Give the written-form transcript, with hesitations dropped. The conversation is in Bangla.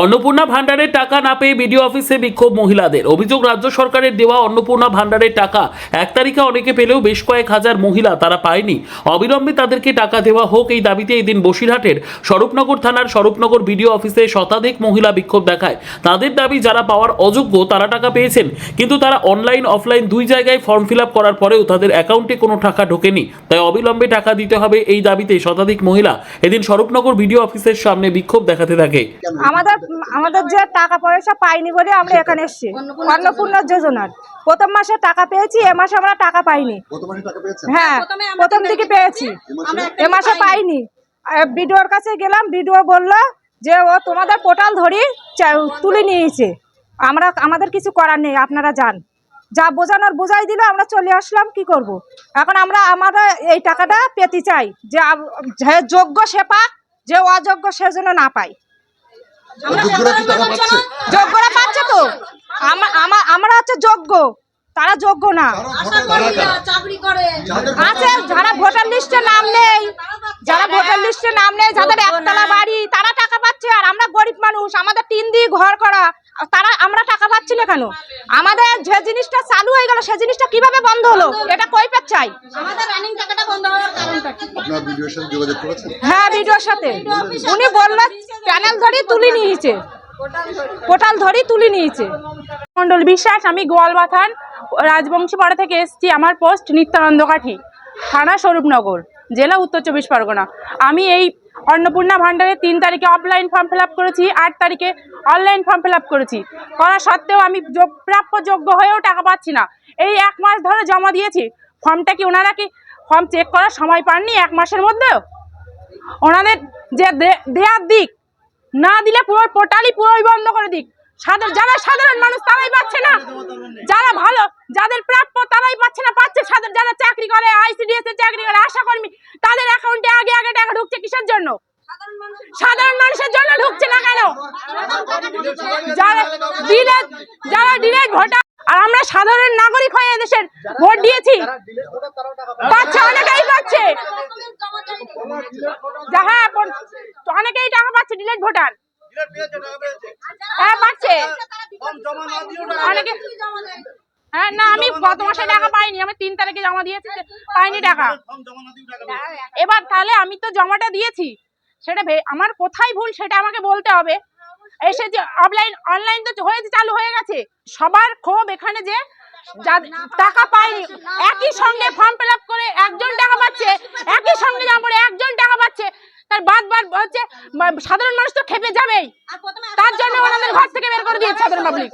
অন্নপূর্ণা ভান্ডারের টাকা না পেয়ে বিডিও অফিসে বিক্ষোভ মহিলাদের। অভিযোগ, রাজ্য সরকারের দেওয়া অন্নপূর্ণা ভান্ডারের টাকা 1 তারিখে অনেকে পেলেও বেশ কয়েক হাজার মহিলা তারা পায়নি। অবিলম্বে তাদেরকে টাকা দেওয়া হোক, এই দাবিতে এদিন বসিরহাটের স্বরূপনগর থানার স্বরূপনগর বিডিও অফিসে শতাধিক মহিলা বিক্ষোভ দেখায়। তাদের দাবি, যারা পাওয়ার অযোগ্য তারা টাকা পেয়েছেন, কিন্তু তারা অনলাইন অফলাইন দুই জায়গায় ফর্ম ফিল আপ করার পরেও তাদের অ্যাকাউন্টে কোনো টাকা ঢোকেনি। তাই অবিলম্বে টাকা দিতে হবে, এই দাবিতে শতাধিক মহিলা এদিন স্বরূপনগর বিডিও অফিসের সামনে বিক্ষোভ দেখাতে থাকে। আমাদের যে টাকা পয়সা পাইনি বলে আমরা এখানে এসেছি। অন্নপূর্ণা যোজনার প্রথম মাসে টাকা পেয়েছি, এ মাসে আমরা টাকা পাইনি। হ্যাঁ, প্রথম থেকে পেয়েছি, এ মাসে পাইনি। বিডিওর কাছে গেলাম, বিডিও বললো যে ও তোমাদের পোর্টাল ধরি তুলে নিয়েছে, আমাদের কিছু করার নেই, আপনারা যান। যা বোঝানোর বোঝাই দিল, আমরা চলে আসলাম। কি করব এখন? আমরা এই টাকাটা পেতে চাই, যে যোগ্য সে পাক, যে অযোগ্য সে যেন না পায়। যোগ্যরা পাচ্ছে তো, আমরা হচ্ছে যোগ্য, তারা যোগ্য না। আছে যারা ভোটার লিস্টে নাম নেই, যাদের একতলা বাড়ি, তারা টাকা পাচ্ছে। আর আমরা গরিব মানুষ, আমাদের 3 দিয়ে ঘর করা, আমরা টাকা পাচ্ছি না কেন? আমাদের যে জিনিসটা চালু হয়ে গেল, সে জিনিসটা কিভাবে বন্ধ হলো, এটা কৈফিয়ত চাই। হ্যাঁ, ভিডিওর সাথে উনি বললেন প্যানেল ধরে তুলে নিয়েছে, পোর্টাল ধরে তুলে নিয়েছে। মন্ডল বিশ্বাস, আমি গোয়ালবাথান রাজবংশী পাড়া থেকে এসেছি। আমার পোস্ট নিত্যানন্দ কাঠি, থানা স্বরূপনগর, জেলা উত্তর 24 পরগনা। আমি এই অন্নপূর্ণা ভান্ডারে 3 তারিখে অফলাইন ফর্ম ফিল আপ করেছি, 8 তারিখে অনলাইন ফর্ম ফিল আপ করেছি। করা সত্ত্বেও আমি প্রাপ্য যোগ্য হয়েও টাকা পাচ্ছি না। এই 1 মাস ধরে জমা দিয়েছি। ফর্মটা কি ওনারা কি ফর্ম চেক করার সময় পাননি 1 মাসের মধ্যেও? ওনাদের যে দেয়ার দিক, না দিলে পুরো পোর্টালই পুরোই বন্ধ করে দিক। যারা সাধারণ মানুষ তারাই পাচ্ছে না, যারা ভালো, যাদের প্রাপ্য তারাই পাচ্ছে না। পাচ্ছে যারা চাকরি করে, আইসিডিএস এর চাকরি করে, আশা কর্মী, তাদের অ্যাকাউন্টে আগে টাকা ঢুকছে। কিসের জন্য? সাধারণ মানুষের জন্য ঢুকছে না কেন? যারা ডিরেক্ট ভোটার, আর আমরা সাধারণ নাগরিক হয়ে দেশের ভোট দিয়েছি, পাচ্ছে, অনেকেই পাচ্ছে। হ্যাঁ, অনেকেই টাকা পাচ্ছে, ডিরেক্ট ভোটার। হ্যাঁ, পাচ্ছে অনেকে। হ্যাঁ, না, আমি গত মাসে টাকা পাইনি, আমি 3 তারিখে জমা দিয়েছি, পাইনি টাকা। এবার তাহলে আমি তো জমাটা দিয়েছি, সেটা আমার কোথায় ভুল সেটা আমাকে বলতে হবে। এসে যে অনলাইন তো হয়েছে, চালু হয়ে গেছে। সবার ক্ষোভ এখানে যে টাকা পায়নি, একই সঙ্গে ফর্ম ফিল আপ করে একজন টাকা পাচ্ছে, একই সঙ্গে জমা করে একজন টাকা পাচ্ছে, তার বাদ হচ্ছে সাধারণ মানুষ তো খেপে যাবেই। তার জন্য ওনাদের ঘর থেকে বের করে দিয়েছে সাধারণ পাবলিক।